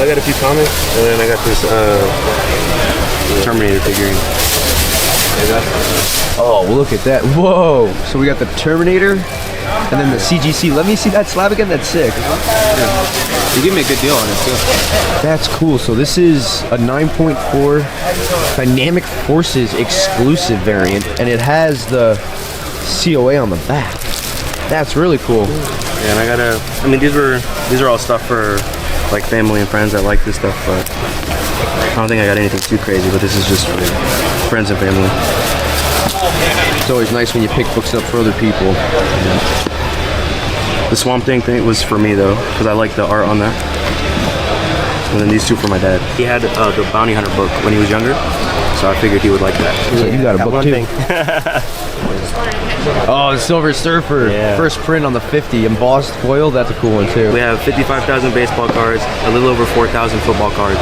I got a few comics, and then I got this Terminator figurine. Oh, look at that. Whoa. So we got the Terminator and then the CGC. Let me see that slab again. That's sick. You give me a good deal on it, too. That's cool. So this is a 9.4 Dynamic Forces exclusive variant, and it has the COA on the back. That's really cool. Yeah, and I gotta, I mean, these are all stuff for like family and friends that like this stuff, but I don't think I got anything too crazy, but this is just for friends and family. It's always nice when you pick books up for other people. The Swamp Thing was for me though, because I like the art on that. And then these two for my dad. He had the Bounty Hunter book when he was younger, so I figured he would like that. So you got a book too. Oh, the Silver Surfer, first print on the 50, embossed foil. That's a cool one too. We have 55,000 baseball cards, a little over 4,000 football cards.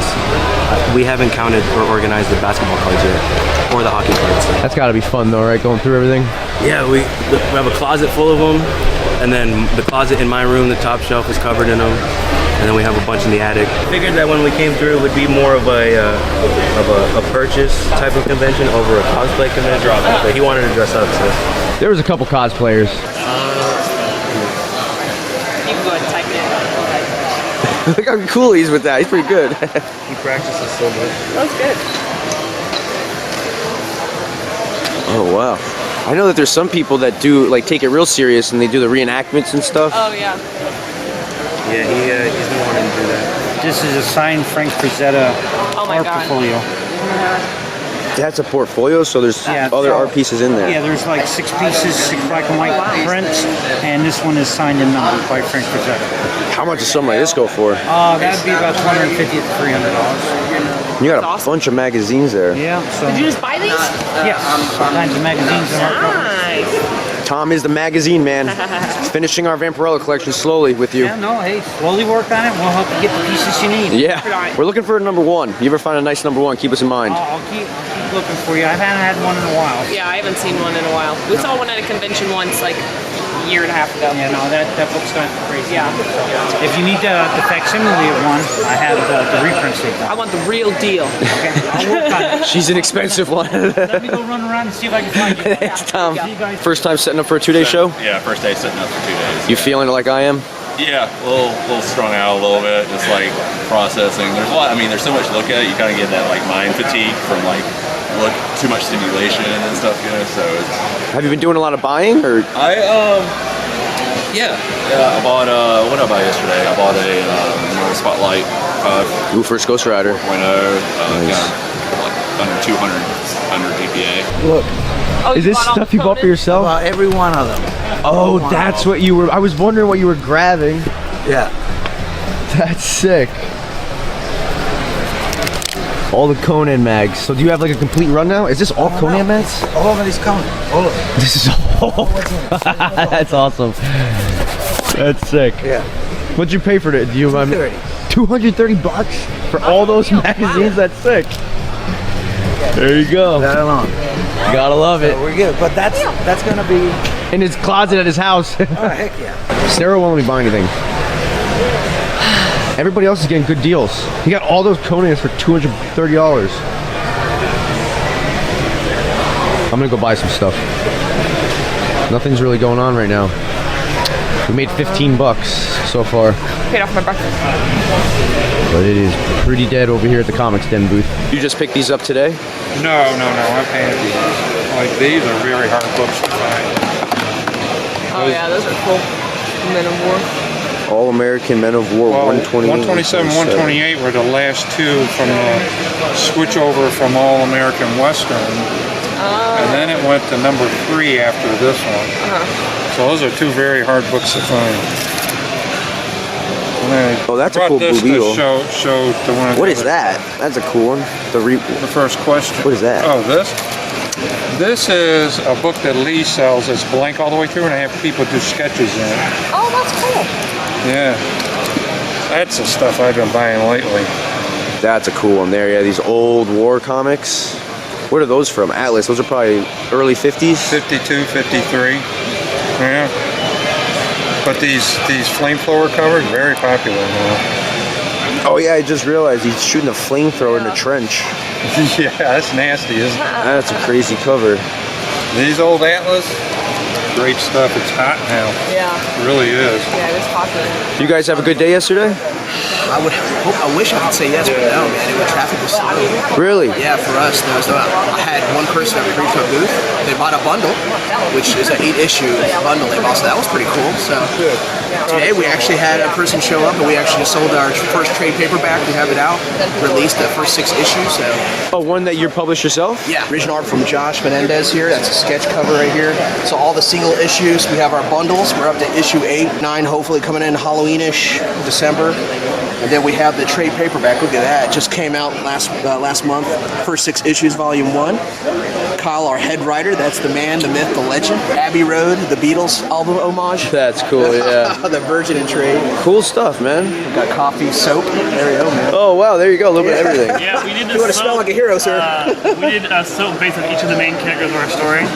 We haven't counted or organized the basketball cards yet, or the hockey cards. That's got to be fun though, right? Going through everything. Yeah, we have a closet full of them, and then the closet in my room, the top shelf is covered in them, and then we have a bunch in the attic. I figured that when we came through, it would be more of a purchase type of convention over a cosplay convention. But he wanted to dress up, so. There was a couple cosplayers. You can go ahead and type it in. Look how cool he's with that. He's pretty good. He practices so much. That's good. Oh wow. I know that there's some people that do like take it real serious and they do the reenactments and stuff. Oh yeah. Yeah, he's been wanting to do that. This is a signed Frank Frazetta art portfolio. That's a portfolio, so there's other art pieces in there. Yeah, there's like 6 pieces, 6 black and white prints, and this one is signed and numbered by Frank Frazetta. How much does something like this go for? That'd be about $250 to $300. You got a bunch of magazines there. Yeah. So. Did you just buy these? Yes. All kinds of magazines and art covers. Nice. Tom is the magazine man. Finishing our Vampirella collection slowly with you. Yeah, no, hey, slowly work on it. We'll help you get the pieces you need. Yeah. We're looking for a #1. You ever find a nice #1, keep us in mind. I'll keep looking for you. I haven't had one in a while. Yeah, I haven't seen one in a while. We saw one at a convention once, like a year and a half ago. Yeah, no, that book's not crazy. Yeah. If you need the facsimile of one, I have the reprints. I want the real deal. Okay, I'll work on it. She's an expensive one. Let me go run around and see if I can find you. Thanks, Tom. See you guys. First time setting up for a 2-day show? Yeah, first day sitting up for 2 days. You feeling it like I am? Yeah, a little strung out a little bit, just like processing. There's a lot. I mean, there's so much to look at. You kind of get that like mind fatigue from like too much stimulation and stuff, you know. So Have you been doing a lot of buying, or? Yeah, I bought what did I buy yesterday? I bought a Spotlight 5. Ooh, first Ghost Rider. 4.0. Nice. Like under 200 GPA. Look. Oh, Is this stuff you bought for yourself? Well, every one of them. Oh, that's what you were. I was wondering what you were grabbing. Yeah. That's sick. All the Conan mags. So do you have like a complete run now? Is this all Conan mags? All of these Conan. All of them. This is all. That's awesome. That's sick. Yeah. What'd you pay for it? Do you mind? $230 for all those magazines? That's sick. There you go. That alone. Gotta love it. So we're good. But that's gonna be In his closet at his house. oh heck yeah. Sarah won't let me buy anything. Everybody else is getting good deals. He got all those Conans for $230. I'm gonna go buy some stuff. Nothing's really going on right now. We made $15 so far. Paid off my breakfast. But it is pretty dead over here at the Comics Den booth. You just picked these up today? No, I painted these. Like these are very hard books to find. Oh yeah, those are cool. Men of War. All American Men of War, Well, 128. 127, 128 were the last two from the switch over from All American Western. And then it went to number 3 after this one. So those are two very hard books to find. Oh, that's a cool this blue beetle. to show to one of What the is that? That's a cool one. The first question. What is that? Oh, this? This is a book that Lee sells. It's blank all the way through, and I have people do sketches in it. Oh, that's cool. Yeah. That's the stuff I've been buying lately. That's a cool one there. Yeah, these old war comics. What are those from? Atlas. Those are probably early 50s? 52, 53. Yeah. But these flamethrower covers, very popular now. Oh yeah, I just realized he's shooting a flamethrower in a trench. Yeah, that's nasty, isn't it? That's a crazy cover. These old Atlas, great stuff. It's hot now. Yeah. It really is. Yeah, it is popular. You guys have a good day yesterday? I wish I could say yes, but no, man. Traffic was slow. Really? Yeah, for us, there was I had one person at the pre-cook booth. They bought a bundle, which is an 8-issue bundle they bought, so that was pretty cool. So today we actually had a person show up, and we actually just sold our first trade paperback. We have it out, released the first 6 issues. So. Oh, one that you published yourself? Yeah, original art from Josh Menendez here. That's a sketch cover right here. So all the single issues, we have our bundles. We're up to issue 8, 9, hopefully coming in Halloween-ish, December. And then we have the trade paperback. Look at that. It just came out last month. First 6 issues, volume 1. Kyle, our head writer. That's the man, the myth, the legend. Abbey Road, the Beatles album homage. That's cool, yeah. The Virgin and Trade. Cool stuff, man. We got coffee, soap. There you go, man. Oh, wow, there you go. A little bit of everything. Yeah, we did this. You want to smell like a hero, sir? We did a soap based on each of the main characters of our story.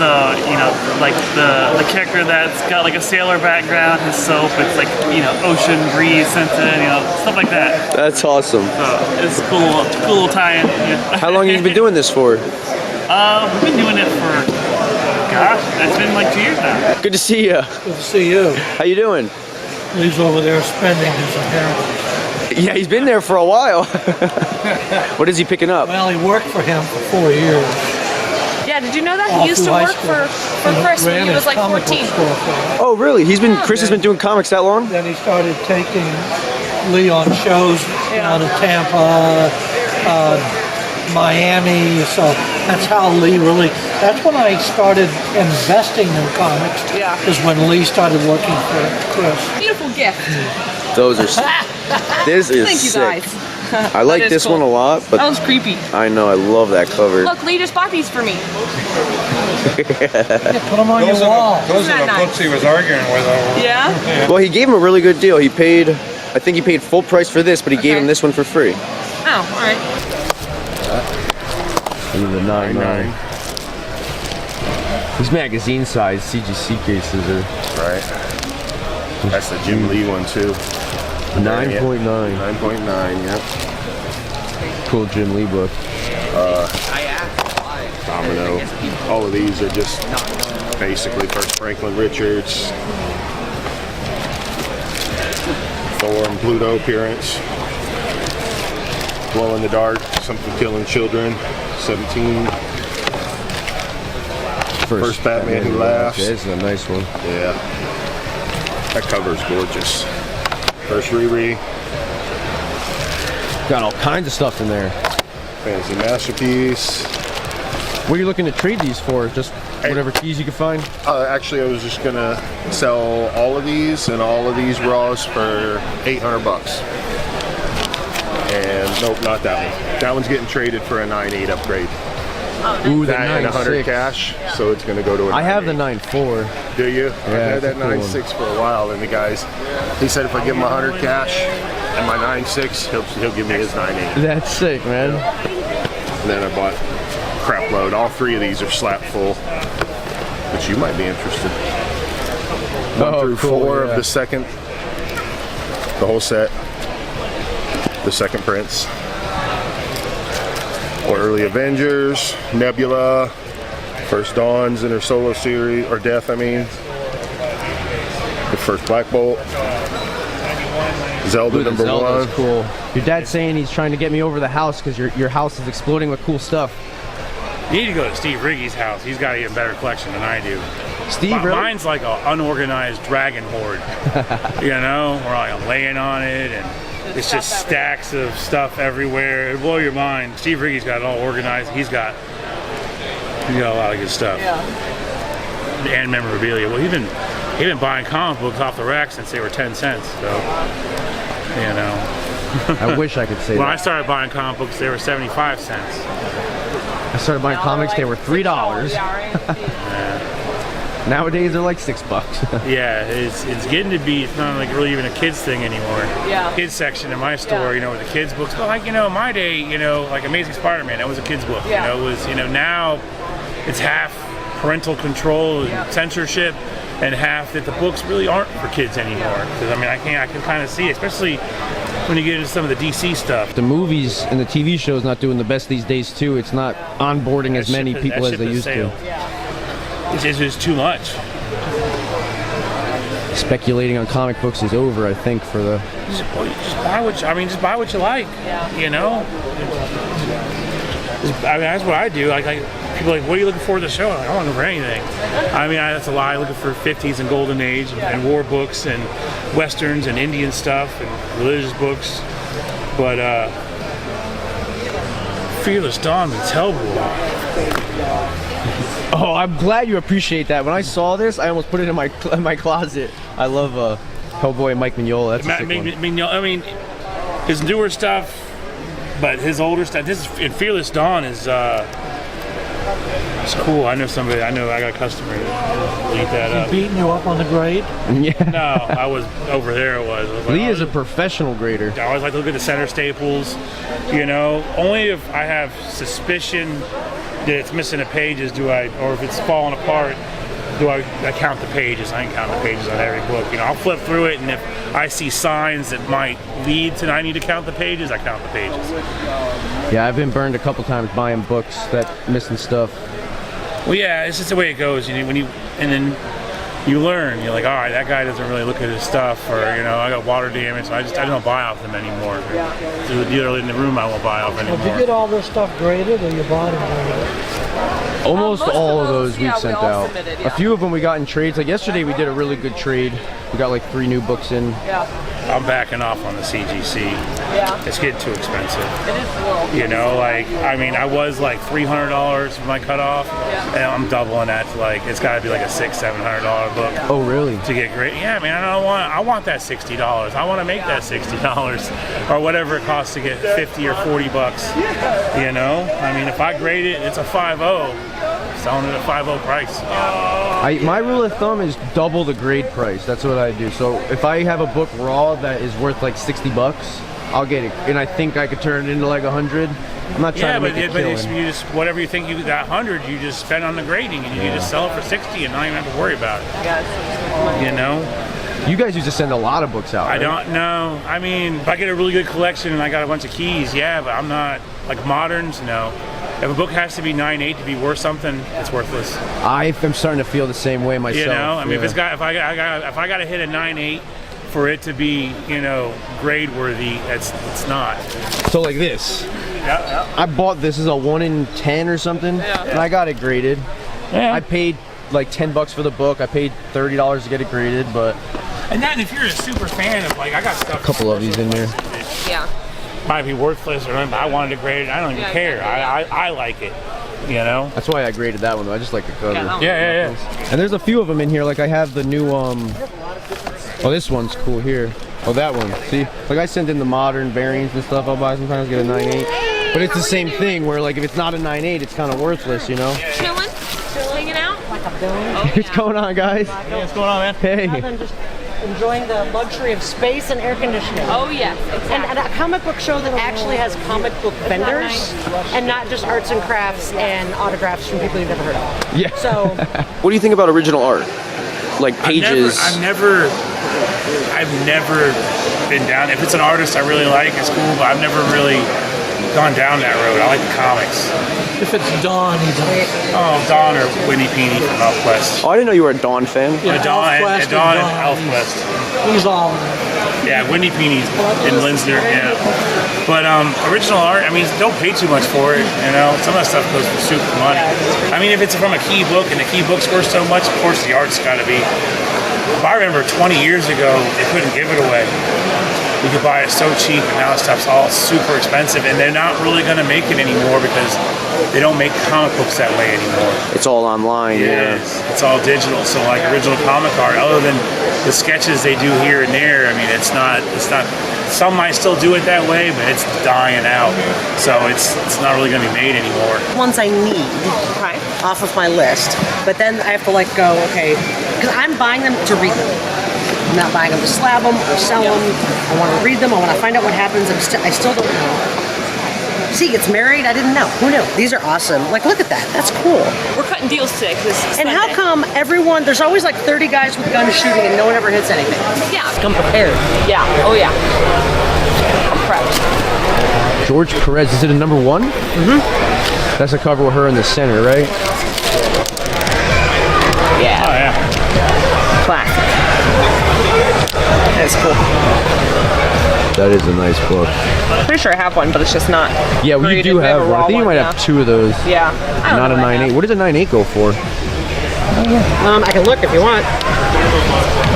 So, you know, like the character that's got like a sailor background, his soap, it's like, you know, ocean breeze scented, you know, stuff like that. That's awesome. So it's cool little tie-in. Yeah. How long have you been doing this for? We've been doing it for, gosh, it's been like 2 years now. Good to see you. Good to see you. How you doing? He's over there spending his inheritance. Yeah, he's been there for a while. What is he picking up? Well, he worked for him for 4 years. Yeah, did you know that? All He used to through high work school. for Chris when Ran he his was like comic 14. book store for him. Oh, really? Chris has been doing comics that long? Then he started taking Lee on shows out of Tampa, Miami. So that's how Lee really. That's when I started investing in comics. Yeah. Is when Lee started working for Chris. Beautiful gift. Those are. This is Thank you sick. guys. I like this cool. one a lot, but That was creepy. I know I love that cover. Look, Lee just bought these for me. Put them on your wall. Those Isn't are the that books he was arguing with over. Yeah? Well, he gave him a really good deal. I think he paid full price for this, but he gave him this one for free. Oh, all right. The 9.9. These magazine size CGC cases are Right. That's the Jim Lee one too. 9.9. 9.9, yep. Cool Jim Lee book. Domino. All of these are just basically first Franklin Richards. Thor and Pluto appearance. Glow in the dark, something killing children. 17. First Batman Who Laughs. Yeah, this is a nice one. Yeah. That cover's gorgeous. First Riri. Got all kinds of stuff in there. Fantasy Masterpiece. What are you looking to trade these for? Just whatever keys you can find? Actually, I was just gonna sell all of these and all of these raws for $800. And nope, not that one. That one's getting traded for a 9.8 upgrade. Ooh, the That and 100 9.6. cash, so it's gonna go to a 9.8. I have the 9.4. Do you? Yeah, I've had that it's a cool 9.6 for a while, and the guys, he said if I give him 100 cash and my 9.6, he'll give me his 9.8. That's sick, man. And then I bought crap load. All 3 of these are slap full, which you might be interested. 1 through 4 of the second, the whole set, the second Prince, or early Avengers, Nebula, first Dawns in her solo series, or Death, I mean, the first Black Bolt, Zelda Ooh, the number Zelda's 1. cool. Your dad's saying he's trying to get me over the house because your house is exploding with cool stuff. You need to go to Steve Riggy's house. He's got an even better collection than I do. Steve, really? Mine's like an unorganized dragon horde. You know, where I'm laying on it and it's just stacks of stuff everywhere. It'll blow your mind. Steve Riggy's got it all organized. He's got a lot of good stuff. Yeah. And memorabilia. Well, he's been buying comic books off the rack since they were 10 cents. So, you know. I wish I could say when that. I started buying comic books, they were 75 cents. I started buying comics, they were $3. Nowadays they're like $6. Yeah, it's getting to be, it's not like really even a kids thing anymore. Yeah. Kids section in my store, with the kids books. Well, like, in my day, like Amazing Spider-Man, that was a kid's book. Yeah. It was, now it's half parental control and censorship and half that the books really aren't for kids anymore. Because, I can kind of see, especially, when you get into some of the DC stuff. The movies and the TV shows not doing the best these days too. It's not onboarding as many people as they used to. It's just too much. Speculating on comic books is over, I think, for the. Just buy what just buy what you like. You know. That's what I do. Like people are like, what are you looking for in the show? I'm like, I'm not looking for anything. I mean, that's a lie. I'm looking for 50s and golden age and war books and westerns and Indian stuff and religious books. But Fearless Dawn and Hellboy. Oh, I'm glad you appreciate that. When I saw this, I almost put it in my closet. I love Hellboy and Mike Mignola. That's a sick one. I mean, his newer stuff, but his older stuff. This is Fearless Dawn is it's cool. I know somebody. I got a customer to eat that up. Beating you up on the grade? Yeah. No, I was over there. I was like, Lee is a professional grader. I always like to look at the center staples. You know, only if I have suspicion that it's missing a pages or if it's falling apart, do I count the pages. I can count the pages on every book. You know, I'll flip through it, and if I see signs that might lead to I need to count the pages, I count the pages. Yeah, I've been burned a couple times buying books that missing stuff. Well, yeah, it's just the way it goes. You know, and then you learn. You're like, all right, that guy doesn't really look at his stuff, or you know, I got water damage, so I don't buy off them anymore. So the dealer in the room, I won't buy off anymore. Did you get all this stuff graded, or you bought it graded? Almost all of those we've we sent all out. submitted, A few of them we got in trades. Like yesterday, we did a really good trade. We got like 3 new books in. Yeah. I'm backing off on the CGC. Yeah. It's getting too expensive. It is a little. You know, like, I mean, I was like $300 for my cutoff, and I'm doubling that to like, it's got to be like a $600-700 book. Oh, really? To get great. Yeah, man, I want that $60. I want to make that $60 or whatever it costs to get 50 or 40 bucks. You know, I mean, if I grade it, it's a 5.0. Selling it at 5.0 price. My rule of thumb is double the grade price. That's what I do. So if I have a book raw that is worth like 60 bucks, I'll get it, and I think I could turn it into like 100. I'm not trying to make it killing. You just whatever you think you got 100, you just spend on the grading, and you just sell it for 60, and not even have to worry about it. You know. You guys used to send a lot of books out. I right? don't know. I mean, if I get a really good collection and I got a bunch of keys, yeah, but I'm not like moderns. No. If a book has to be 9.8 to be worth something, it's worthless. I'm starting to feel the same way myself. You know, I mean, if I got to hit a 9.8 for it to be, you know, grade worthy, it's not. So like this. Yeah. I bought this as a 1 in 10 or something, and I got it graded. Yeah. I paid like 10 bucks for the book. I paid $30 to get it graded, but. And then if you're a super fan of like, I got stuff. A couple of these in there. Yeah. Might be worthless or nothing, but I wanted to grade it. I don't even care. I like it. You know. That's why I graded that one though. I just like the cover. Yeah. And there's a few of them in here. Like I have the new Oh, this one's cool here. Oh, that one. See, like I send in the modern variants and stuff. I'll buy sometimes, get a 9.8. But it's the same thing where like if it's not a 9.8, it's kind of worthless, you know. Chilling, hanging out. What's going on, guys? What's going on, man? Hey. Enjoying the luxury of space and air conditioning. Oh yes, exactly. And a comic book show that actually has comic book vendors and not just arts and crafts and autographs from people you've never heard of. Yeah. So, What do you think about original art? Like pages? I've never been down. If it's an artist I really like, it's cool, but I've never really gone down that road. I like the comics. If it's Dawn, he does. Oh, Dawn or Winnie Peony from Elfquest. Oh, I didn't know you were a Dawn fan. Yeah, Dawn and Dawn. Elfquest. He's all. Yeah, Winnie Peony and Linsner, yeah. But original art, I mean, don't pay too much for it, you know. Some of that stuff goes for super money. I mean, if it's from a key book and the key book's worth so much, of course the art's got to be. But I remember 20 years ago, they couldn't give it away. You could buy it so cheap, and now stuff's all super expensive, and they're not really going to make it anymore because they don't make comic books that way anymore. It's all online. Yeah. It's all digital. So like original comic art, other than the sketches they do here and there, I mean, it's not. Some might still do it that way, but it's dying out. So it's not really going to be made anymore. ones I need off of my list, but then I have to like go, okay, because I'm buying them to read them. I'm not buying them to slab them or sell them. I want to read them. I want to find out what happens. I still don't know. See, it's married. I didn't know. Who knew? These are awesome. Like, look at that. That's cool. We're cutting deals today. And how come everyone, there's always like 30 guys with guns shooting and no one ever hits anything? Yeah. Come prepared. Yeah. Oh yeah. Correct. George Perez. Is it a number 1? Mm-hmm. That's a cover with her in the center, right? Yeah. Oh yeah. Classic. That's cool. That is a nice book. Pretty sure I have one, but it's just not. Yeah, well, you graded. do We have a one. I raw think you might yeah. have 2 of those. Yeah. I don't Not know a what I 9.8. have. What does a 9.8 go for? I can look if you want.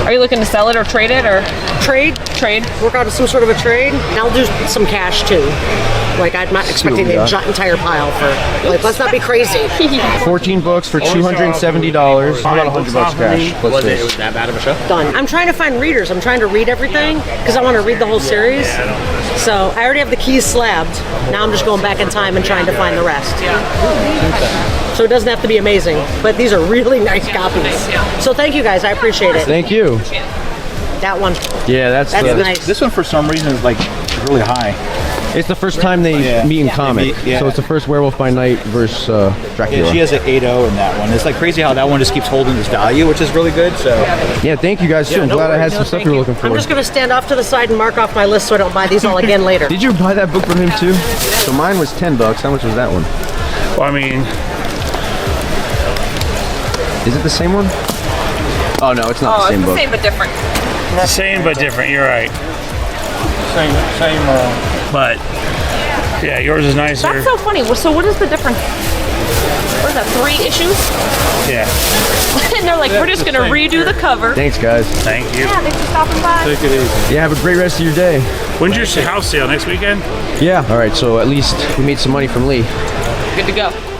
Are you looking to sell it or trade it or Trade? trade? Work out some sort of a trade. And I'll do some cash too. Like I'm not expecting we the got. entire pile for. Like let's not be crazy. 14 books for $270. About $100 cash. Plus this. was that bad of a show? Done. I'm trying to find readers. I'm trying to read everything because I want to read the whole series. So I already have the keys slabbed. Now I'm just going back in time and trying to find the rest. So it doesn't have to be amazing, but these are really nice copies. So thank you guys. I appreciate it. Thank you. That one. Yeah, that's nice. This one for some reason is like really high. It's the first time they meet in comic. Yeah. So it's the first Werewolf by Night versus Dracula. Yeah, she has an 8.0 in that one. It's like crazy how that one just keeps holding its value, which is really good. So yeah, thank you guys too. I'm glad I had some stuff you were looking for. I'm just going to stand off to the side and mark off my list so I don't buy these all again later. Did you buy that book from him too? So mine was $10. How much was that one? Well, I mean, is it the same one? Oh no, it's not the same book. Same but different. same but different. You're right. Same. But yeah, yours is nicer. That's so funny. So what is the difference? What is that, 3 issues? Yeah. And they're like, we're just going to redo the cover. Thanks, guys. Thank you. Yeah, thanks for stopping by. Take it easy. Yeah, have a great rest of your day. When's your house sale? Next weekend? Yeah. All right. So at least we made some money from Lee. Good to go.